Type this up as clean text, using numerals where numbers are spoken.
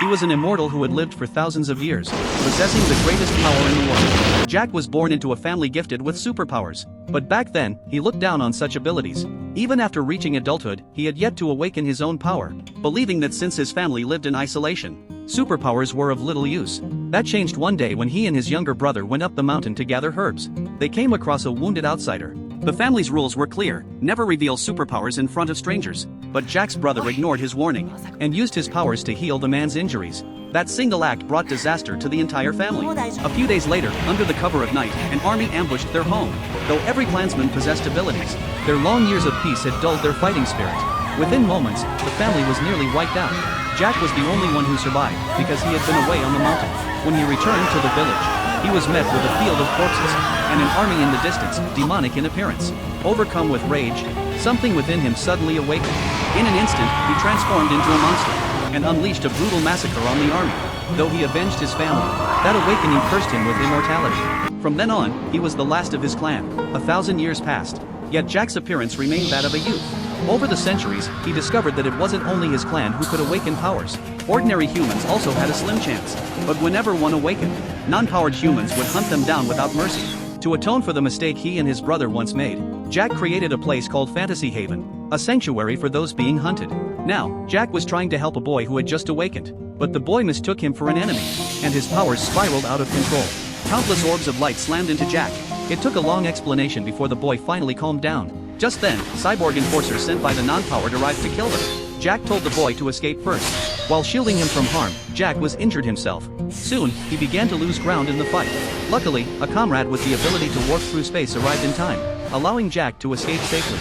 He was an immortal who had lived for thousands of years, possessing the greatest power in the world. Jack was born into a family gifted with superpowers, but back then, he looked down on such abilities. Even after reaching adulthood, he had yet to awaken his own power, believing that since his family lived in isolation, superpowers were of little use. That changed one day when he and his younger brother went up the mountain to gather herbs. They came across a wounded outsider. The family's rules were clear: never reveal superpowers in front of strangers. But Jack's brother ignored his warning and used his powers to heal the man's injuries. That single act brought disaster to the entire family. A few days later, under the cover of night, an army ambushed their home. Though every clansman possessed abilities, their long years of peace had dulled their fighting spirit. Within moments, the family was nearly wiped out. Jack was the only one who survived because he had been away on the mountain. When he returned to the village, he was met with a field of corpses and an army in the distance, demonic in appearance. Overcome with rage, something within him suddenly awakened. In an instant, he transformed into a monster and unleashed a brutal massacre on the army. Though he avenged his family, that awakening cursed him with immortality. From then on, he was the last of his clan. 1,000 years passed, yet Jack's appearance remained that of a youth. Over the centuries, he discovered that it wasn't only his clan who could awaken powers. Ordinary humans also had a slim chance. But whenever one awakened, non-powered humans would hunt them down without mercy. To atone for the mistake he and his brother once made, Jack created a place called Fantasy Haven, a sanctuary for those being hunted. Now, Jack was trying to help a boy who had just awakened, but the boy mistook him for an enemy, and his powers spiraled out of control. Countless orbs of light slammed into Jack. It took a long explanation before the boy finally calmed down. Just then, cyborg enforcers sent by the non-powered arrived to kill them. Jack told the boy to escape first. While shielding him from harm, Jack was injured himself. Soon, he began to lose ground in the fight. Luckily, a comrade with the ability to warp through space arrived in time, allowing Jack to escape safely.